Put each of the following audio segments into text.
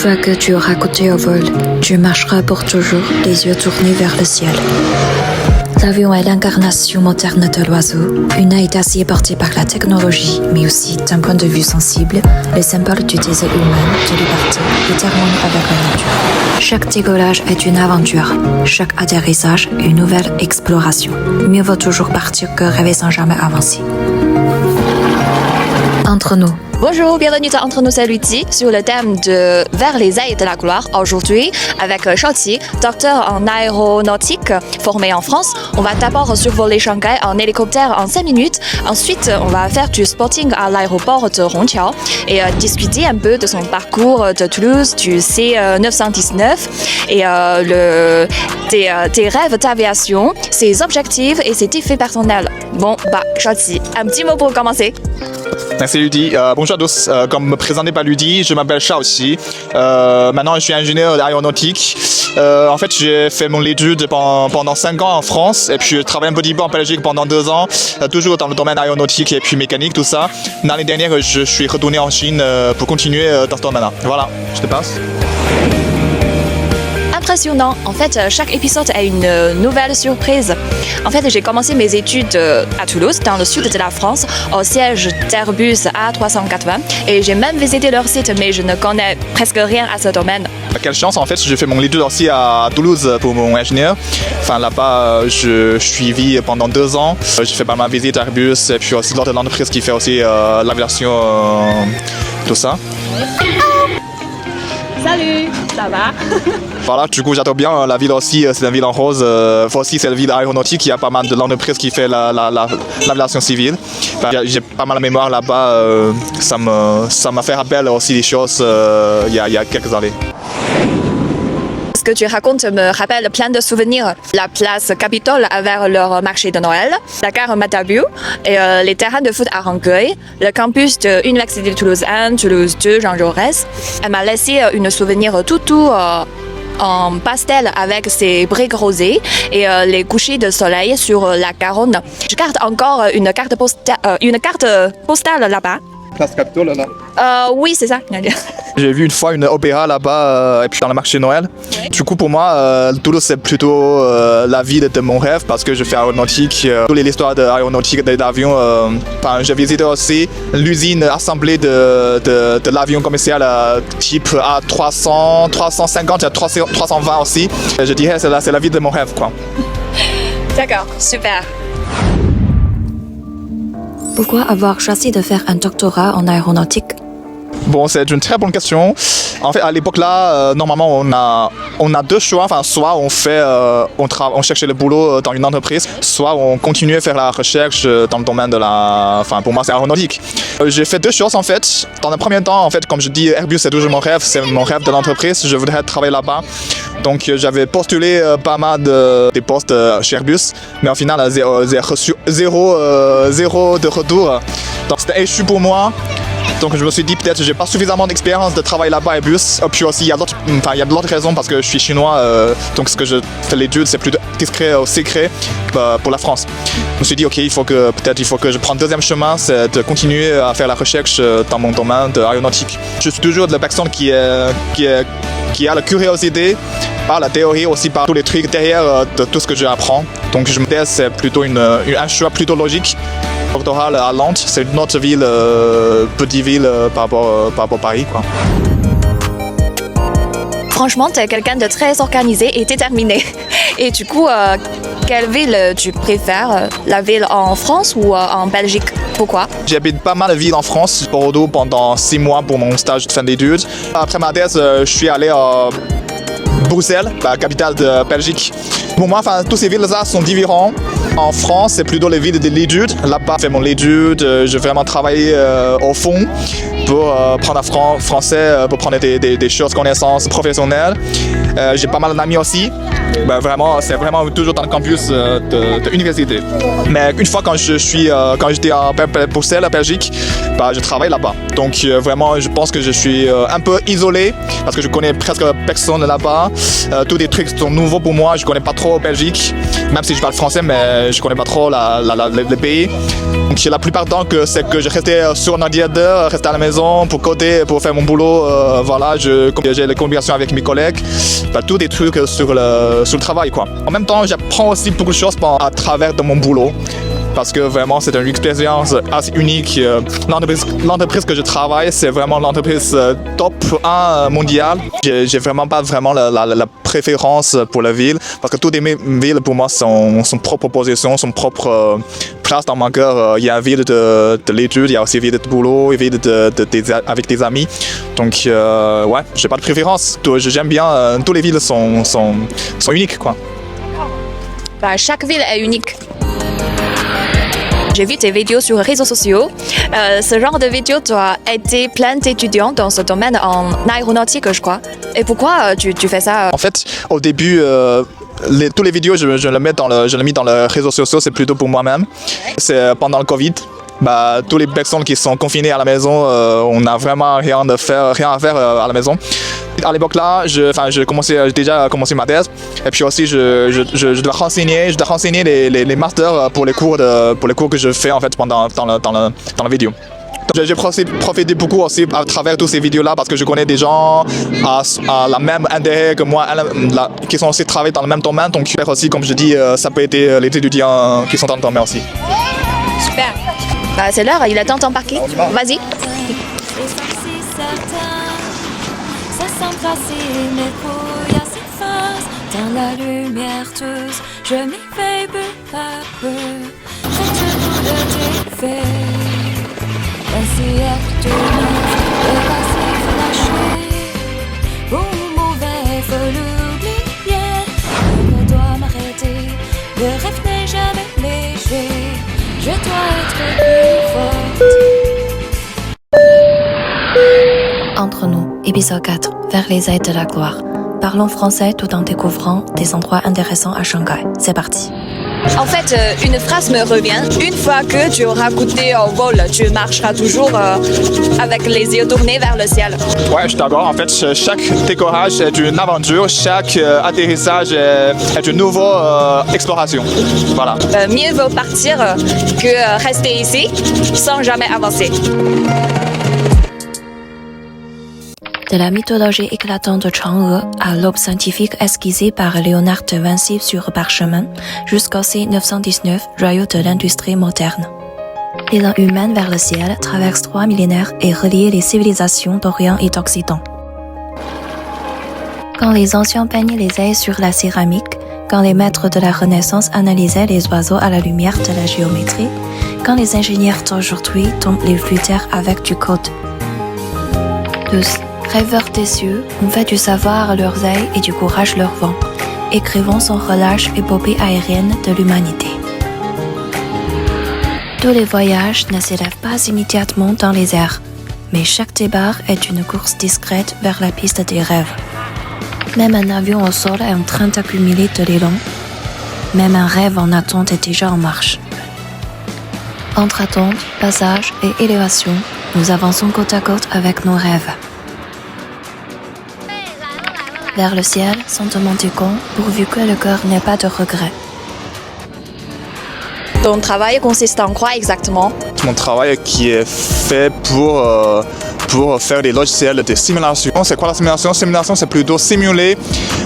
fois que tu auras goûté au vol, tu marcheras pour toujours, les yeux tournés vers le ciel. L'avion est l'incarnation moderne de l'oiseau, une œil d'acier porté par la technologie, mais aussi, d'un point de vue sensible, le symbole du désir humain, de liberté et d'harmonie avec la nature. Chaque décollage est une aventure, chaque atterrissage une nouvelle exploration. Mieux vaut toujours partir que rêver sans jamais avancer. Entre nous. Bonjour, bienvenue dans Entre nous, c'est Luigi, sur le thème de Vers les ailes de la gloire. Aujourd'hui, avec Shaoqi, docteur en aéronautique, formé en France, on va d'abord survoler Shanghai en hélicoptère en 5 minutes. Ensuite, on va faire du spotting à l'aéroport de Hongqiao et discuter un peu de son parcours de Toulouse, du C919 et tes rêves d'aviation, ses objectifs et ses défis personnels. Bon, Shaoqi, un petit mot pour commencer. Merci Ludi. Bonjour à tous. Comme me présenté par Ludi, je m'appelle Shaoqi. Maintenant, je suis ingénieur d'aéronautique. En fait, j'ai fait mon étude pendant 5 ans en France et puis je travaille un petit peu en Belgique pendant 2 ans, toujours dans le domaine aéronautique et puis mécanique, tout ça. L'année dernière, je suis retourné en Chine pour continuer dans ce domaine-là. Voilà, je te passe. Impressionnant. En fait, chaque épisode est une nouvelle surprise. En fait, j'ai commencé mes études à Toulouse, dans le sud de la France, au siège d'Airbus A380. Et j'ai même visité leur site, mais je ne connais presque rien à ce domaine. Quelle chance, en fait, j'ai fait mon étude aussi à Toulouse pour mon ingénieur. Enfin, là-bas, je suivi pendant 2 ans. J'ai fait pas mal de visites à Airbus et puis aussi l'autre entreprise qui fait aussi l'aviation, tout ça. Salut, ça va? Voilà, du coup, j'adore bien la ville aussi, c'est une ville en rose. Aussi, c'est la ville aéronautique, il y a pas mal de l'entreprise qui fait l'aviation civile. J'ai pas mal de mémoire là-bas, ça m'a fait rappel aussi des choses il y a quelques années. Ce que tu racontes me rappelle plein de souvenirs. La place Capitole vers leur marché de Noël, la gare Matabu et les terrains de foot à Rangueil, le campus de l'Université de Toulouse 1, Toulouse 2, Jean Jaurès. Elle m'a laissé un souvenir tout en pastel avec ses briques rosées et les couchers de soleil sur la Garonne. Je garde encore une carte postale là-bas. Place Capitole, là? Oui, c'est ça. J'ai vu une fois une opéra là-bas et puis dans le marché de Noël. Ouais. Du coup, pour moi, Toulouse, c'est plutôt la ville de mon rêve parce que je fais aéronautique. Toutes les histoires d'aéronautique, d'avion. J'ai visité aussi l'usine assemblée de l'avion commercial type A300, 350 et 320 aussi. Je dirais que c'est la ville de mon rêve, quoi. D'accord, super. Pourquoi avoir choisi de faire un doctorat en aéronautique? Bon, c'est une très bonne question. En fait, à l'époque là, normalement, on a 2 choix. Enfin, soit on cherchait le boulot dans une entreprise, soit on continuait à faire la recherche dans le domaine de pour moi, c'est aéronautique. J'ai fait 2 choses en fait. Dans le premier temps, en fait, comme je dis, Airbus c'est toujours mon rêve, c'est mon rêve de l'entreprise. Je voudrais travailler là-bas. Donc, j'avais postulé pas mal des postes chez Airbus, mais au final, j'ai reçu zéro de retour. Donc, c'était un échec pour moi. Donc je me suis dit peut-être que j'ai pas suffisamment d'expérience de travail là-bas à Airbus. Et puis aussi il y a d'autres raisons parce que je suis chinois, donc ce que je fais l'étude c'est plus discret ou secret pour la France. Je me suis dit ok, il faut que je prenne le 2e chemin, c'est de continuer à faire la recherche dans mon domaine de aéronautique. Je suis toujours de la personne qui a la curiosité par la théorie, aussi par tous les trucs derrière de tout ce que j'apprends. Donc je me dis c'est plutôt un choix plutôt logique. Doctoral à Nantes, c'est une autre ville, petite ville par rapport à Paris, quoi. Franchement, tu es quelqu'un de très organisé et déterminé. Et du coup, quelle ville tu préfères? La ville en France ou en Belgique? Pourquoi? J'ai habité pas mal de villes en France, Bordeaux pendant 6 mois pour mon stage de fin d'études. Après ma thèse, je suis allé à Bruxelles, la capitale de Belgique. Pour moi, toutes ces villes-là sont différentes. En France, c'est plutôt les villes de l'étude. Là-bas, j'ai fait mon étude, j'ai vraiment travaillé au fond pour prendre le français, pour prendre des choses, connaissances professionnelles. J'ai pas mal d'amis aussi. C'est vraiment toujours dans le campus de l'université. Mais une fois quand j'étais à Bruxelles, à Belgique, je travaille là-bas. Donc vraiment, je pense que je suis un peu isolé parce que je connais presque personne là-bas. Tous les trucs sont nouveaux pour moi, je connais pas trop Belgique. même si je parle français, mais je connais pas trop les pays. Donc la plupart du temps c'est que je restais sur un ordinateur, restais à la maison pour coder, pour faire mon boulot. Voilà, j'ai les communications avec mes collègues, tous des trucs sur le travail, quoi. En même temps, j'apprends aussi beaucoup de choses à travers de mon boulot. Parce que vraiment, c'est une expérience assez unique. L'entreprise que je travaille, c'est vraiment l'entreprise top 1 mondiale. J'ai vraiment pas la préférence pour la ville, parce que toutes les villes, pour moi, sont son propre position, son propre place dans mon cœur. Il y a une ville de l'étude, il y a aussi une ville de boulot, une ville avec des amis. Donc, ouais, j'ai pas de préférence. J'aime bien, toutes les villes sont uniques, quoi. Bah, chaque ville est unique. J'ai vu tes vidéos sur les réseaux sociaux. Ce genre de vidéo doit aider plein d'étudiants dans ce domaine en aéronautique, je crois. Et pourquoi tu fais ça? En fait, au début, toutes les vidéos, je les mets dans les réseaux sociaux, c'est plutôt pour moi-même. C'est pendant le Covid. Toutes les personnes qui sont confinées à la maison, on n'a vraiment rien à faire à la maison. À l'époque là, j'ai déjà commencé ma thèse, et puis aussi je dois renseigner les masters pour les cours que je fais en fait pendant la vidéo. J'ai profité beaucoup aussi à travers toutes ces vidéos-là, parce que je connais des gens à la même intérêt que moi, qui sont aussi travaillés dans le même domaine. Donc aussi, comme je dis, ça peut aider les étudiants qui sont dans le domaine aussi. Super. C'est l'heure, il est temps d'embarquer. Vas-y. Ça s'embrasser mes couilles à s'efface dans la lumière tous. Je m'éveille peu à peu. Faites-vous de tes faits. Ainsi est le passé flashé. Bon ou mauvais, faut l'oublier. Je ne dois m'arrêter. Le rêve n'est jamais léger. Je dois être plus forte. Entre nous, épisode 4, vers les ailes de la gloire. Parlons français tout en découvrant des endroits intéressants à Shanghai. C'est parti. En fait, une phrase me revient. Une fois que tu auras goûté au vol, tu marcheras toujours avec les yeux tournés vers le ciel. Ouais, je suis d'accord. En fait, chaque décollage est une aventure, chaque atterrissage est une nouvelle exploration. Voilà. Mieux vaut partir que rester ici sans jamais avancer. De la mythologie éclatante de Chang'e à l'aube scientifique esquissée par Léonard de Vinci sur parchemin, jusqu'au C919, joyau de l'industrie moderne. L'élan humain vers le ciel traverse 3 millénaires et relie les civilisations d'Orient et d'Occident. Quand les anciens peignaient les ailes sur la céramique, quand les maîtres de la Renaissance analysaient les oiseaux à la lumière de la géométrie, quand les ingénieurs d'aujourd'hui tombent les flûteurs avec du code. Tous, rêveurs des cieux, ont fait du savoir leurs ailes et du courage leur vent, écrivant sans relâche épopée aérienne de l'humanité. Tous les voyages ne s'élèvent pas immédiatement dans les airs, mais chaque départ est une course discrète vers la piste des rêves. Même un avion au sol est en train d'accumuler de l'élan, même un rêve en attente est déjà en marche. Entre attente, passage et élévation, nous avançons côte à côte avec nos rêves. Vers le ciel, sans demander quand, pourvu que le cœur n'ait pas de regrets. Ton travail consiste en quoi exactement? Mon travail qui est fait pour faire des logiciels de simulation. C'est quoi la simulation? Simulation, c'est plutôt simuler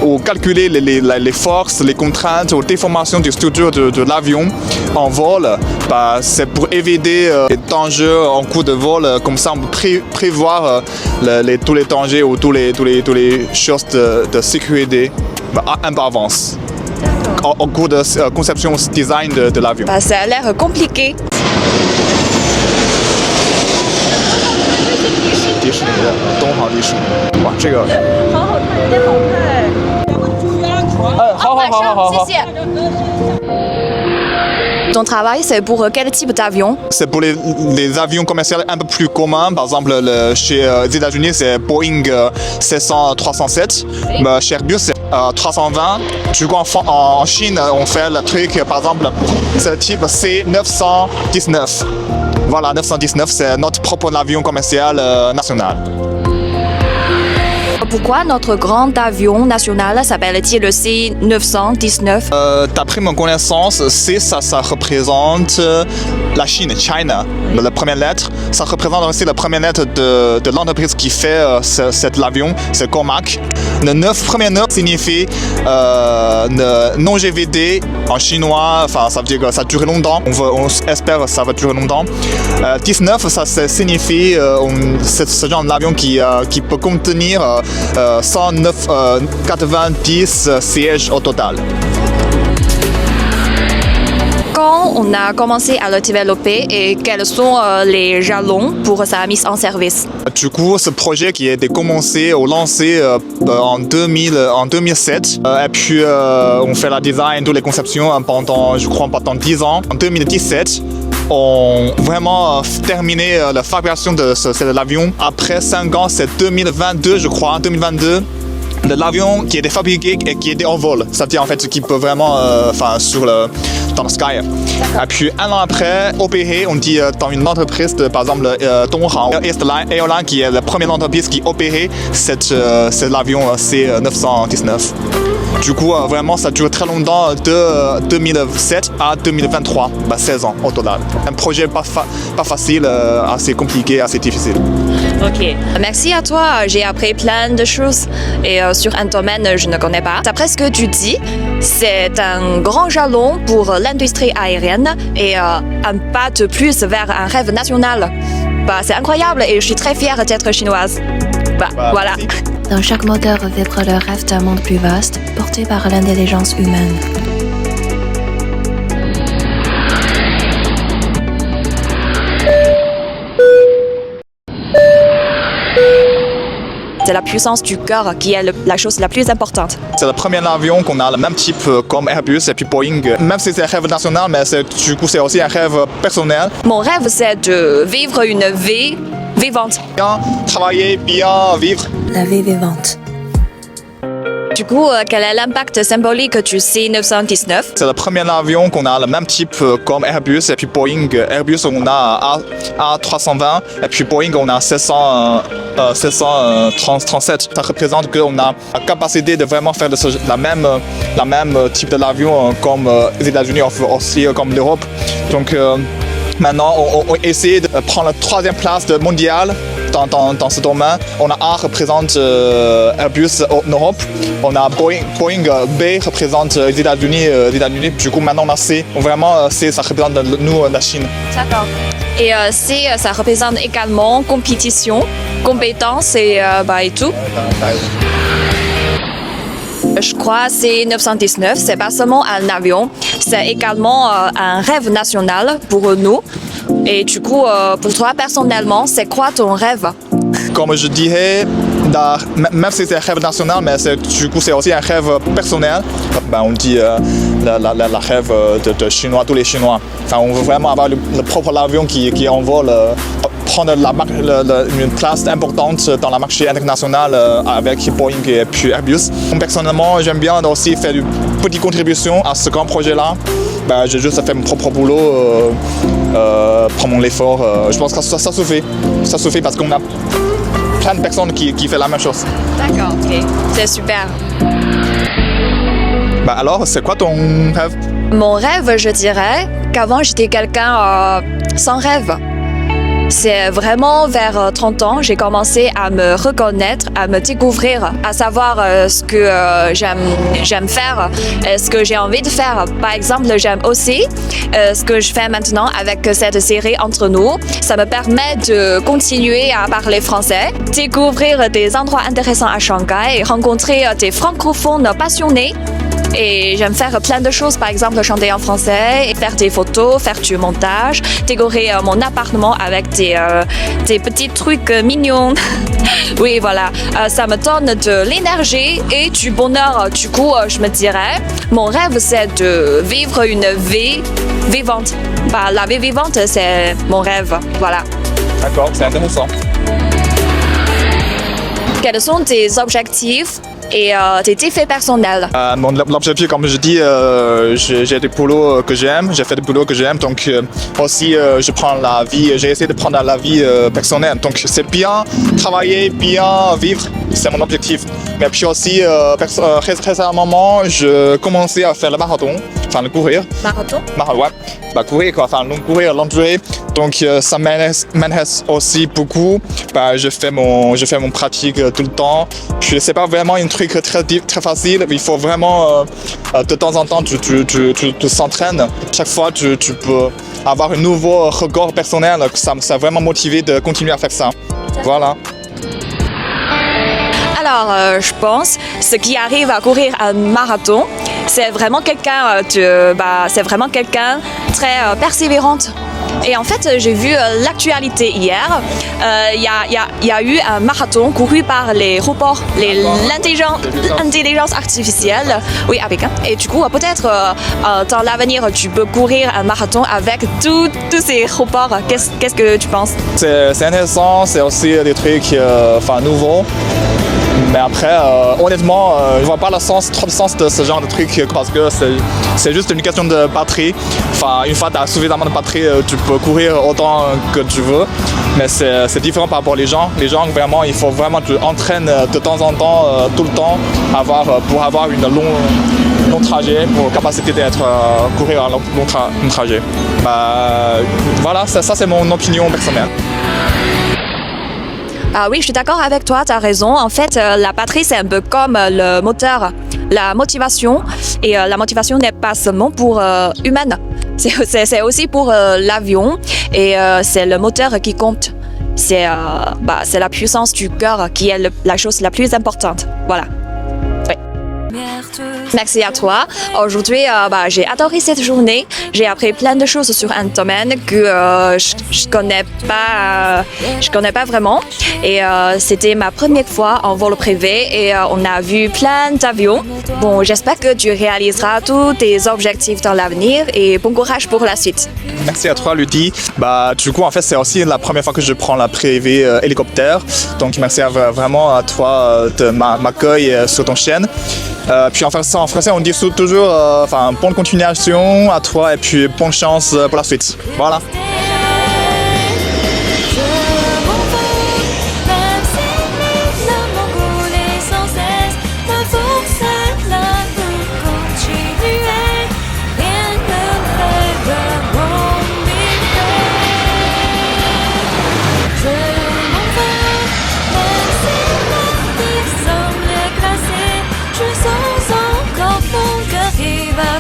ou calculer les forces, les contraintes ou déformations du structure de l'avion en vol. C'est pour éviter les dangers en cours de vol. Comme ça, on peut prévoir tous les dangers ou tous les choses de sécurité un peu avance. Au cours de conception design de l'avion. Ça a l'air compliqué. 迪士尼的东航迪士尼，哇，这个好好看，有点好看。好，谢谢。Ton travail, c'est pour quel type d'avion? C'est pour les avions commerciaux un peu plus communs. Par exemple, chez les États-Unis, c'est Boeing 737. Chez Airbus, c'est 320. Du coup, en Chine, on fait le truc, par exemple, c'est le type C919. Voilà, 919, c'est notre propre avion commercial national. Pourquoi notre grand avion national s'appelle-t-il le C919? D'après mon connaissance, ça représente la Chine, China, la première lettre. Ça représente aussi la première lettre de l'entreprise qui fait cet avion, c'est Comac. Le 9, premier 9 signifie non-GVD en chinois, enfin ça veut dire que ça dure longtemps, on espère que ça va durer longtemps. 19, ça signifie ce genre d'avion qui peut contenir 190 sièges au total. Quand on a commencé à le développer et quels sont les jalons pour sa mise en service? Du coup, ce projet qui a été commencé ou lancé en 2007, et puis on fait la design, toutes les conceptions pendant 10 ans. En 2017, on a vraiment terminé la fabrication de l'avion. Après 5 ans, c'est 2022, je crois, 2022. De l'avion qui était fabriqué et qui était en vol, c'est-à-dire en fait qui peut vraiment, dans le sky. Et puis un an après, opérer, on dit dans une entreprise, par exemple Donghao Airline, qui est la première entreprise qui opérait cet avion C919. Du coup, vraiment, ça dure très longtemps, de 2007 à 2023, 16 ans au total. Un projet pas facile, assez compliqué, assez difficile. Ok, merci à toi, j'ai appris plein de choses et sur un domaine je ne connais pas. D'après ce que tu dis, c'est un grand jalon pour l'industrie aérienne et un pas de plus vers un rêve national. C'est incroyable et je suis très fière d'être chinoise. Voilà. Merci. Dans chaque moteur vibre le rêve d'un monde plus vaste, porté par l'intelligence humaine. C'est la puissance du cœur qui est la chose la plus importante. C'est le premier avion qu'on a le même type comme Airbus et puis Boeing. Même si c'est un rêve national, mais du coup c'est aussi un rêve personnel. Mon rêve, c'est de vivre une vie vivante. Bien travailler, bien vivre. La vie vivante. Du coup, quel est l'impact symbolique du C919? C'est le premier avion qu'on a le même type comme Airbus et puis Boeing. Airbus, on a A320 et puis Boeing, on a 737. Ça représente qu'on a la capacité de vraiment faire la même type de l'avion comme les États-Unis, aussi comme l'Europe. Donc maintenant, on essaie de prendre la 3e place mondiale dans ce domaine. On a A représente Airbus en Europe, on a Boeing B représente les États-Unis. Du coup maintenant on a C. Vraiment C, ça représente nous la Chine. D'accord. Et C, ça représente également compétition, compétence et tout. Je crois que C919, c'est pas seulement un avion, c'est également un rêve national pour nous. Et du coup, pour toi personnellement, c'est quoi ton rêve? Comme je dirais, même si c'est un rêve national, mais du coup c'est aussi un rêve personnel. On dit la rêve de Chinois, tous les Chinois. Enfin, on veut vraiment avoir le propre avion qui envole, prendre une place importante dans le marché international avec Boeing et puis Airbus. Personnellement, j'aime bien aussi faire une petite contribution à ce grand projet-là. J'ai juste fait mon propre boulot, prendre mon effort. Je pense que ça se fait. Ça se fait parce qu'on a plein de personnes qui font la même chose. D'accord, ok. C'est super. Alors, c'est quoi ton rêve? Mon rêve, je dirais qu'avant, j'étais quelqu'un sans rêve. C'est vraiment vers 30 ans, j'ai commencé à me reconnaître, à me découvrir, à savoir ce que j'aime faire, ce que j'ai envie de faire. Par exemple, j'aime aussi ce que je fais maintenant avec cette série Entre nous. Ça me permet de continuer à parler français, découvrir des endroits intéressants à Shanghai et rencontrer des francophones passionnés. Et j'aime faire plein de choses, par exemple chanter en français, faire des photos, faire du montage, décorer mon appartement avec des petits trucs mignons. Oui, voilà, ça me donne de l'énergie et du bonheur. Du coup, je me dirais, mon rêve, c'est de vivre une vie vivante. La vie vivante, c'est mon rêve, voilà. D'accord, c'est intéressant. Quels sont tes objectifs et tes défis personnels. L'objectif, comme je dis, j'ai des boulots que j'aime, j'ai fait des boulots que j'aime, donc aussi je prends la vie, j'ai essayé de prendre la vie personnelle. Donc c'est bien travailler, bien vivre, c'est mon objectif. Mais puis aussi, récemment, je commençais à faire le marathon, enfin le courir. Marathon? Ouais, bah courir quoi, enfin courir, l'endurer. Donc ça m'intéresse aussi beaucoup. Bah, je fais mon pratique tout le temps. Puis c'est pas vraiment un truc très facile. Il faut vraiment de temps en temps tu s'entraînes. Chaque fois tu peux avoir un nouveau record personnel. Ça m'a vraiment motivé de continuer à faire ça. Voilà. Alors, je pense, ce qui arrive à courir un marathon, c'est vraiment quelqu'un très persévérante. Et en fait, j'ai vu l'actualité hier. Il y a eu un marathon couru par les robots, l'intelligence artificielle. Oui, avec. Et du coup, peut-être dans l'avenir, tu peux courir un marathon avec tous ces robots. Qu'est-ce que tu penses? C'est intéressant, c'est aussi des trucs nouveaux. Mais après, honnêtement, je vois pas trop le sens de ce genre de truc parce que c'est juste une question de batterie. Enfin, une fois que tu as suffisamment de batterie, tu peux courir autant que tu veux. Mais c'est différent par rapport aux gens. Les gens, vraiment, il faut vraiment que tu entraînes de temps en temps, tout le temps, pour avoir une long trajet, pour capacité d'être courir un long trajet. Bah, voilà, ça c'est mon opinion personnelle. Ah oui, je suis d'accord avec toi, tu as raison. En fait, la batterie, c'est un peu comme le moteur, la motivation. Et la motivation n'est pas seulement pour humaine, c'est aussi pour l'avion. Et c'est le moteur qui compte. C'est la puissance du cœur qui est la chose la plus importante. Voilà. Oui. Merci à toi. Aujourd'hui, j'ai adoré cette journée. J'ai appris plein de choses sur un domaine que je connais pas vraiment. Et c'était ma première fois en vol privé et on a vu plein d'avions. Bon, j'espère que tu réaliseras tous tes objectifs dans l'avenir et bon courage pour la suite. Merci à toi, Ludy. Du coup, en fait, c'est aussi la première fois que je prends la privé hélicoptère. Donc, merci vraiment à toi de m'accueil sur ton chaîne. Puis en français, on dit toujours bonne continuation à toi et puis bonne chance pour la suite. Voilà.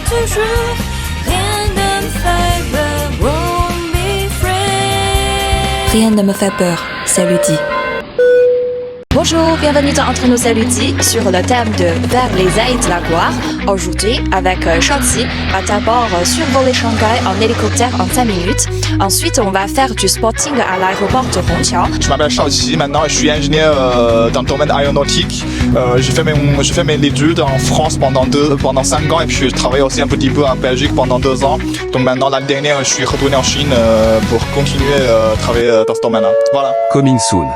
Toujours, rien ne me fait peur, won't be afraid. Rien ne me fait peur, c'est Ludy. Bonjour, bienvenue dans Entre nous et Ludy sur le thème de Vers les ailes de la gloire. Aujourd'hui, avec Shotzi, va d'abord survoler Shanghai en hélicoptère en 5 minutes. Ensuite, on va faire du spotting à l'aéroport de Hongqiao. Je m'appelle Shotzi, maintenant je suis ingénieur dans le domaine aéronautique. J'ai fait mes études en France pendant 5 ans et puis je travaille aussi un petit peu en Belgique pendant 2 ans. Donc maintenant, l'année dernière, je suis retourné en Chine pour continuer à travailler dans ce domaine-là. Voilà. Coming soon.